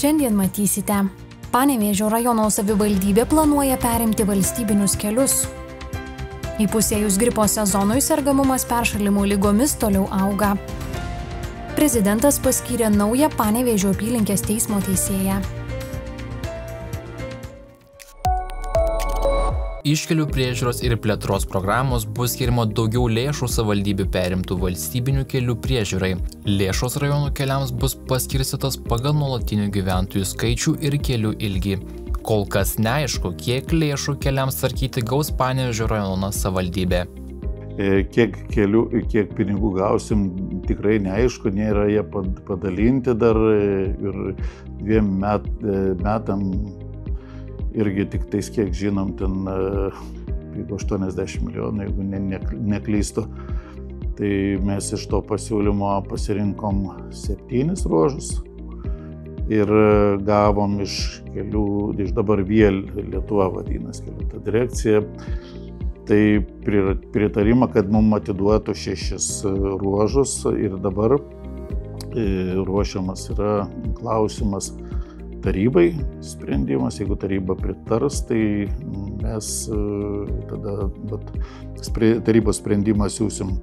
Šiandien matysite. Panevėžio rajono savivaldybė planuoja perimti valstybinius kelius. Įpusėjus gripo sezonui sergamumas peršalimo ligomis toliau auga. Prezidentas paskyrė naują Panevėžio apylinkės teismo teisėją. Iš kelių priežiūros ir plėtros programos bus skiriama daugiau lėšų savivaldybių perimtų valstybinių kelių priežiūrai. Lėšos rajonų keliams bus paskirstytos pagal nuolatinių gyventojų skaičių ir kelių ilgį. Kol kas neaišku, kiek lėšų keliams tvarkyti gaus Panevėžio rajono savivaldybė. Kiek pinigų gausim, tikrai neaišku, nėra jie padalinti dar ir 2 metam. Irgi tik tais, kiek žinom, ten 80 milijonų, jeigu neklystu. Tai mes iš to pasiūlymo pasirinkom 7 ruožus ir gavom iš kelių, iš dabar vėl Lietuva vadinasi kelių ta direkcija, tai pritarimą, kad mums atiduotų 6 ruožus ir dabar ruošiamas yra klausimas tarybai sprendimas, jeigu taryba pritars, tai mes tada tarybos sprendimą siūsim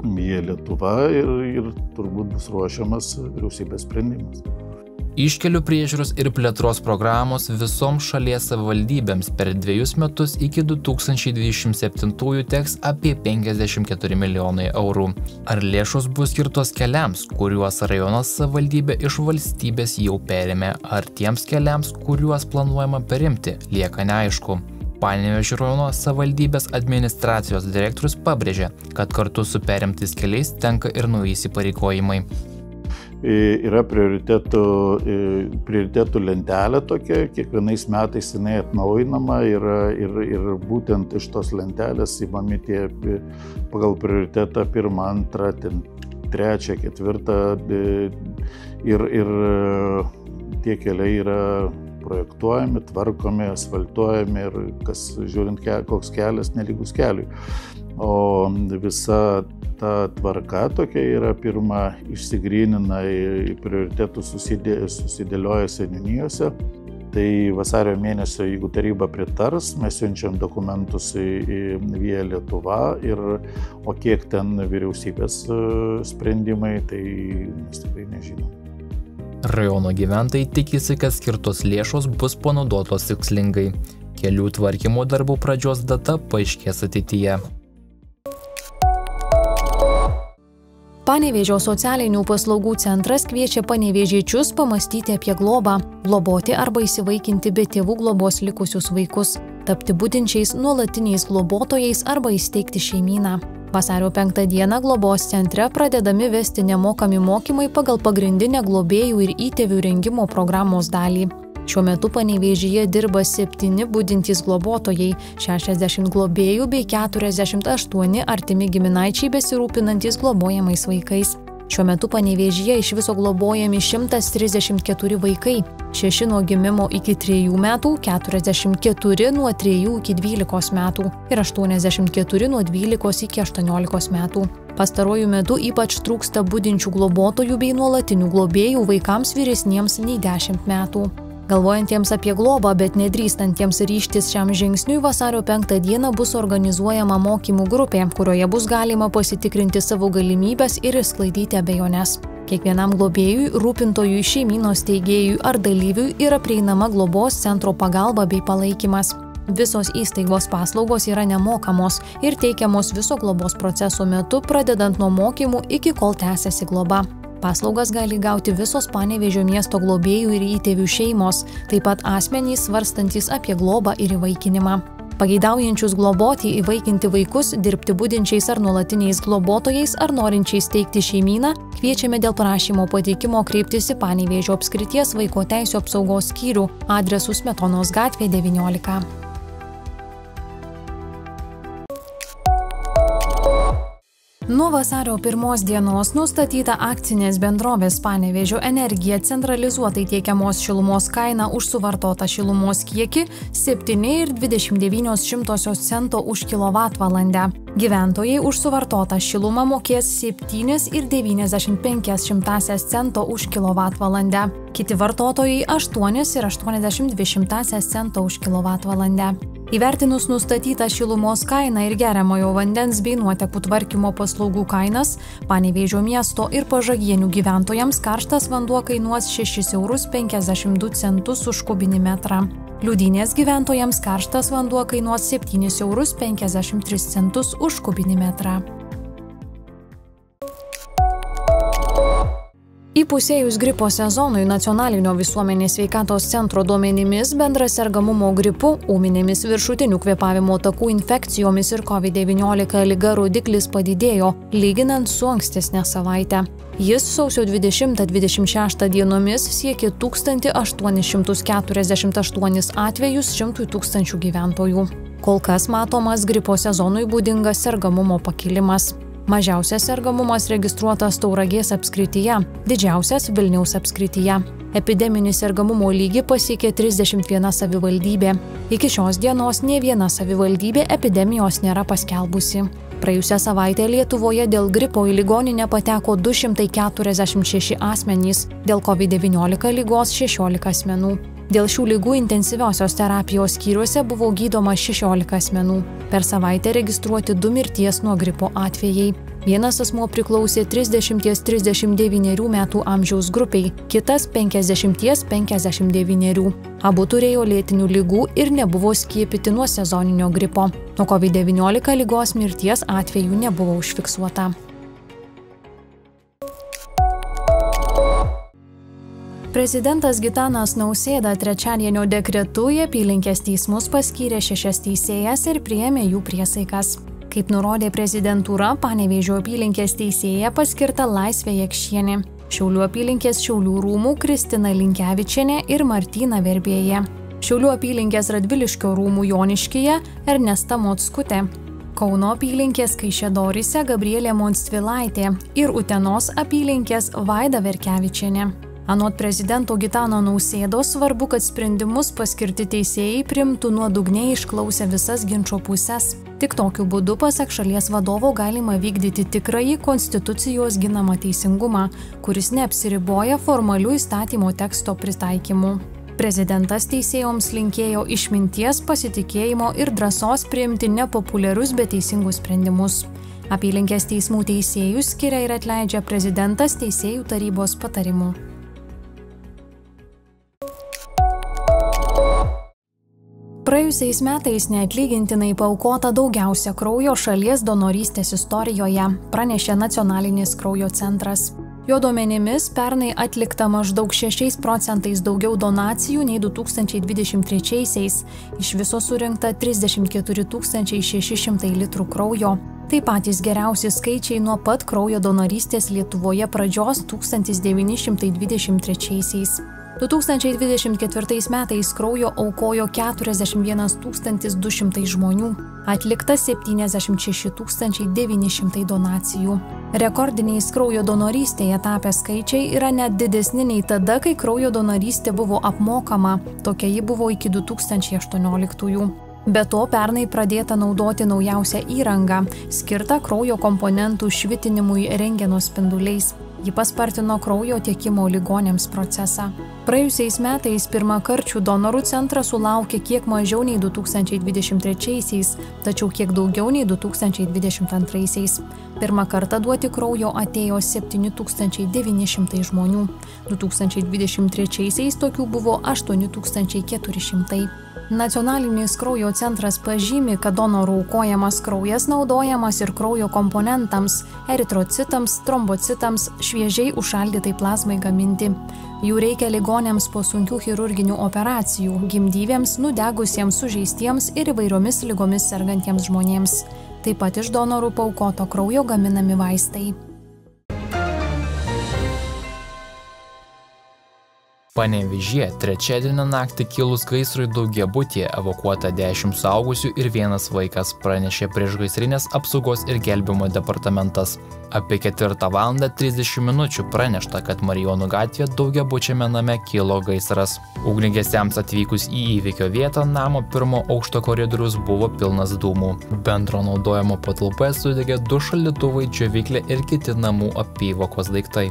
į Lietuvą ir turbūt bus ruošiamas vyriausybės sprendimas. Iš kelių priežiūros ir plėtros programos visoms šalies savivaldybėms per 2 metus iki 2027 teks apie 54 milijonai eurų. Ar lėšos bus skirtos keliams, kuriuos rajonas savivaldybė iš valstybės jau perėmė, ar tiems keliams, kuriuos planuojama perimti, lieka neaišku. Panevėžio rajono savivaldybės administracijos direktorius pabrėžė, kad kartu su perimtais keliais tenka ir nauji įsipareigojimai. Yra prioritetų lentelė tokia, kiekvienais metais jinai atnaujinama ir būtent iš tos lentelės įmami tie pagal prioritetą 1, 2, 3, 4 ir tie keliai yra projektuojami, tvarkomi, asfaltuojami ir kas žiūrint, koks kelias nelygus keliui. O visa ta tvarka tokia yra, pirma išsigrynina į prioritetų susidėlioja seniūnijose. Tai vasario mėnesio, jeigu taryba pritars, mes siunčiam dokumentus į Via Lietuva, o kiek ten vyriausybės sprendimai, tai mes tikrai nežinom. Rajono gyventojai tikisi, kad skirtos lėšos bus panaudotos tikslingai. Kelių tvarkymo darbų pradžios data paaiškės ateityje. Panevėžio socialinių paslaugų centras kviečia panevėžiečius pamastyti apie globą, globoti arba įsivaikinti be tėvų globos likusius vaikus, tapti budinčiais nuolatiniais globotojais arba įsteigti šeimyną. Vasario 5 dieną globos centre pradedami vesti nemokami mokymai pagal pagrindinę globėjų ir įtėvių rengimo programos dalį. Šiuo metu Panevėžyje dirba 7 budintys globotojai, 60 globėjų bei 48 artimi giminaičiai besirūpinantys globojamais vaikais. Šiuo metu Panevėžyje iš viso globojami 134 vaikai, 6 nuo gimimo iki 3 metų, 44 nuo 3 iki 12 metų ir 84 nuo 12 iki 18 metų. Pastaruoju metu ypač trūksta budinčių globotojų bei nuolatinių globėjų vaikams vyresniems nei 10 metų. Galvojantiems apie globą, bet nedrįstantiems ryžtis šiam žingsniui, vasario 5 dieną bus organizuojama mokymų grupė, kurioje bus galima pasitikrinti savo galimybes ir išsklaidyti abejones. Kiekvienam globėjui, rūpintojui, šeimynos steigėjui ar dalyviui yra prieinama globos centro pagalba bei palaikymas. Visos įstaigos paslaugos yra nemokamos ir teikiamos viso globos proceso metu, pradedant nuo mokymų iki kol tęsiasi globa. Paslaugas gali gauti visos Panevėžio miesto globėjų ir įtėvių šeimos, taip pat asmenys svarstantys apie globą ir įvaikinimą. Pageidaujančius globoti, įvaikinti vaikus, dirbti budinčiais ar nuolatiniais globotojais ar norinčiais steigti šeimyną, kviečiame dėl prašymo pateikimo kreiptis į Panevėžio apskrities vaiko teisių apsaugos skyrių adresu Smetonos gatvė 19. Nuo vasario 1 dienos nustatyta akcinės bendrovės Panevėžio Energija centralizuotai tiekiamos šilumos kaina už suvartotą šilumos kiekį 7,29 cento už kilovatvalandę. Gyventojai už suvartotą šilumą mokės 7,95 cento už kilovatvalandę. Kiti vartotojai 8,82 cento už kilovatvalandę. Įvertinus nustatytą šilumos kainą ir geriamojo vandens bei nuotekų tvarkymo paslaugų kainas, Panevėžio miesto ir Pažagienių gyventojams karštas vanduo kainuos 6,52 € už kubinį metrą. Liūdynės gyventojams karštas vanduo kainuos 7,53 € už kubinį metrą. Įpusėjus gripo sezonui Nacionalinio visuomenės sveikatos centro duomenimis bendras sergamumo gripu, ūminėmis viršutinių kvėpavimo takų infekcijomis ir COVID-19 liga rodiklis padidėjo, lyginant su ankstesnė savaitė. Jis sausio 20-26 dienomis siekė 1848 atvejus 100 000 gyventojų. Kol kas matomas gripo sezonui būdingas sergamumo pakilimas. Mažiausias sergamumas registruotas Tauragės apskrityje, didžiausias Vilniaus apskrityje. Epideminį sergamumo lygį pasiekė 31 savivaldybė. Iki šios dienos nė viena savivaldybė epidemijos nėra paskelbusi. Praėjusią savaitę Lietuvoje dėl gripo į ligoninę pateko 246 asmenys, dėl COVID-19 ligos 16 asmenų. Dėl šių ligų intensyviosios terapijos skyriuose buvo gydoma 16 asmenų. Per savaitę registruoti 2 mirties nuo gripo atvejai. Vienas asmuo priklausė 30–39 metų amžiaus grupiai, kitas 50–59. Abu turėjo lėtinių ligų ir nebuvo skiepyti nuo sezoninio gripo. Nuo COVID-19 ligos mirties atvejų nebuvo užfiksuota. Prezidentas Gitanas Nausėda trečiadienio dekretu į apylinkės teismus paskyrė 6 teisėjas ir priėmė jų priesaikas. Kaip nurodė prezidentūra, Panevėžio apylinkės teisėja paskirta Laisvė Jakšienė, Šiaulių apylinkės Šiaulių rūmų Kristina Linkevičienė ir Martyna Verbėja, Šiaulių apylinkės Radviliškio rūmų Joniškyje Ernesta Mockutė, Kauno apylinkės Kaišiadoryse Gabrielė Monstvilaitė ir Utenos apylinkės Vaida Verkevičienė. Anot prezidento Gitano Nausėdos svarbu, kad sprendimus paskirti teisėjai priimtų nuodugniai išklausę visas ginčo puses. Tik tokiu būdu, pasak šalies vadovo, galima vykdyti tikrąjį konstitucijos ginamą teisingumą, kuris neapsiriboja formalių įstatymo teksto pritaikymu. Prezidentas teisėjoms linkėjo išminties, pasitikėjimo ir drąsos priimti nepopuliarius, bet teisingus sprendimus. Apylinkės teismų teisėjus skiria ir atleidžia prezidentas teisėjų tarybos patarimu. Praėjusiais metais neatlygintinai paaukota daugiausia kraujo šalies donorystės istorijoje, pranešė Nacionalinis kraujo centras. Jo duomenimis pernai atlikta maždaug 6% daugiau donacijų nei 2023-aisiais, iš viso surinkta 34 600 litrų kraujo. Tai patys geriausi skaičiai nuo pat kraujo donorystės Lietuvoje pradžios 1923-aisiais. 2024 metais kraujo aukojo 41 200 žmonių, atlikta 76 900 donacijų. Rekordiniais kraujo donorystėje tapę skaičiai yra net didesni nei tada, kai kraujo donorystė buvo apmokama, tokia ji buvo iki 2018-ųjų. Be to, pernai pradėta naudoti naujausią įrangą, skirtą kraujo komponentų švitinimui rentgeno spinduliais. Ji paspartino kraujo tiekimo ligoniams procesą. Praėjusiais metais pirmakarčių donorų centras sulaukė kiek mažiau nei 2023-aisiais, tačiau kiek daugiau nei 2022-aisiais. Pirmą kartą duoti kraujo atėjo 7900 žmonių. 2023-aisiais tokių buvo 8400. Nacionalinis kraujo centras pažymi, kad donorų aukojamas kraujas naudojamas ir kraujo komponentams, eritrocitams, trombocitams, šviežiai užšaldytai plazmai gaminti. Jų reikia ligoniams po sunkių chirurginių operacijų, gimdyvėms, nudegusiems, sužeistiems ir įvairiomis ligomis sergantiems žmonėms. Taip pat iš donorų paaukoto kraujo gaminami vaistai. Panevėžyje trečiadienio naktį kilus gaisrui daugiabutyje evakuota 10 suaugusių ir 1 vaikas, pranešė priešgaisrinės apsaugos ir gelbėjimo departamentas. Apie 4:30 minučių pranešta, kad Marijonų gatvėje daugiabučiame name kilo gaisras. Ugniagesiams atvykus į įvykio vietą, namo 1 aukšto koridorius buvo pilnas dūmų. Bendro naudojimo patalpoje sudegė 2 šaldytuvai, džiovyklė ir kiti namų apyvokos daiktai.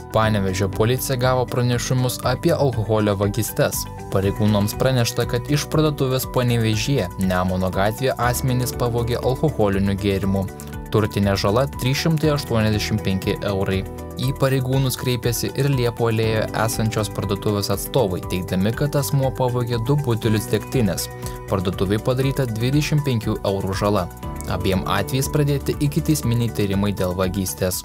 Panevėžio policija gavo pranešimus apie alkoholio vagystes. Pareigūnams pranešta, kad iš parduotuvės Panevėžyje, Nemuno gatvėje asmenys pavogė alkoholinių gėrimų. Turtinė žala 385 eurai. Į pareigūnus kreipėsi ir Liepų alėjoje esančios parduotuvės atstovai, teigdami, kad asmuo pavogė 2 butelius degtinės. Parduotuvei padaryta 25 eurų žala. Abiem atvejais pradėti ikiteisminiai tyrimai dėl vagystės.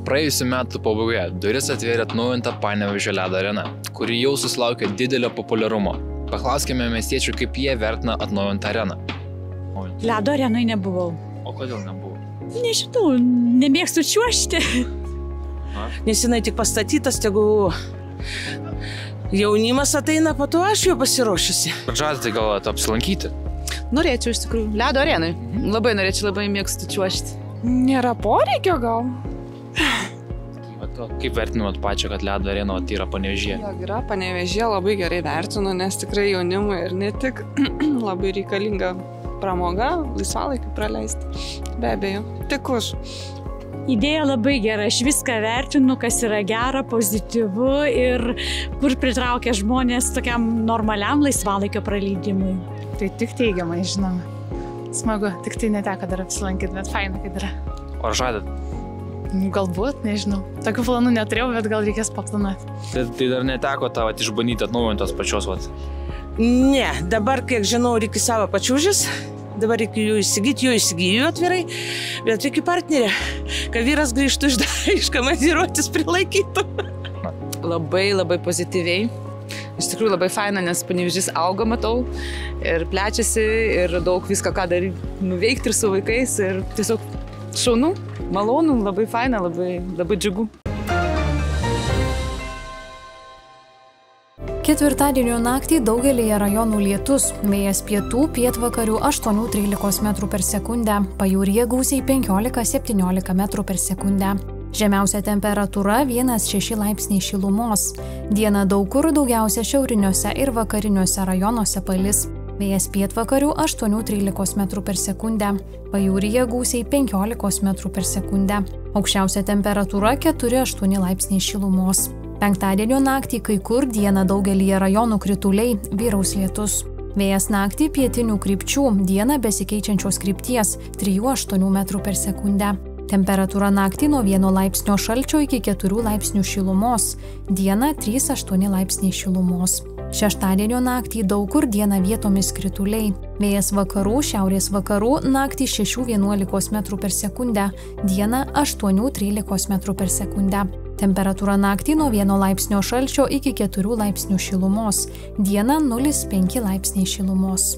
Praėjusių metų pabaigoje duris atvėrė atnaujinta Panevėžio ledo arena, kuri jau susilaukė didelio populiarumo. Paklauskime miestiečių, kaip jie vertina atnaujintą areną. Ledo arenai nebuvau. O kodėl nebuvo? Nežinau, nemėgstu čiuožti. Nes jinai tik pastatytas, tegu jaunimas ateina, po to aš jau pasiruošusi. Žadate galvoti apsilankyti? Norėčiau iš tikrųjų. Ledo arenai. Labai norėčiau, labai mėgstu čiuožti. Nėra poreikio gal? Kaip vertinat pačią, kad ledo arena yra Panevėžyje? Yra Panevėžyje, labai gerai vertinu, nes tikrai jaunimui ir ne tik labai reikalinga pramoga, laisvalaikį praleisti. Be abejo, tik už. Idėja labai gera, aš viską vertinu, kas yra gera, pozityvu ir kur pritraukia žmonės tokiam normaliam laisvalaikio praleidimui. Tai tik teigiamai, žinoma. Smagu, tik tai neteko dar apsilankyti, bet faina, kad yra. O ar žadat? Galbūt, nežinau. Tokių planų neturėjau, bet gal reikės paplanuoti. Tai dar neteko tavo išbandyti atnaujintos pačios vat? Ne, dabar, kiek žinau, reikia savo pačiūžis. Dabar reikia jų įsigyti, jų įsigyju atvirai. Bet reikia partnerė, kad vyras grįžtų iš komandiruotės prilaikytų. Labai pozityviai. Iš tikrųjų labai faina, nes Panevėžys auga, matau, ir plečiasi, ir daug viską, ką dar nuveikti ir su vaikais. Ir tiesiog šaunu, malonu, labai faina, labai džiugu. Ketvirtadienio naktį daugelėje rajonų lietus, vėjas pietų, pietvakarių 8–13 metrų per sekundę, pajūryje gūsiai 15–17 metrų per sekundę. Žemiausia temperatūra 1–6 laipsniai šilumos. Dieną daug kur, daugiausia šiauriniuose ir vakariniuose rajonuose palis. Vėjas pietvakarių 8–13 metrų per sekundę, pajūryje gūsiai 15 metrų per sekundę. Aukščiausia temperatūra 4–8 laipsniai šilumos. Penktadienio naktį kai kur dieną daugelyje rajonų krituliai, vyraus lietus. Vėjas naktį pietinių krypčių, dieną besikeičiančios krypties 3–8 metrų per sekundę. Temperatūra naktį nuo 1 laipsnio šalčio iki 4 laipsnių šilumos, dieną 3–8 laipsniai šilumos. Šeštadienio naktį daug kur dieną vietomis krituliai. Vėjas vakarų, šiaurės vakarų, naktį 6–11 metrų per sekundę, dieną 8–13 metrų per sekundę. Temperatūra naktį nuo 1 laipsnio šalčio iki 4 laipsnių šilumos, dieną 0–5 laipsniai šilumos.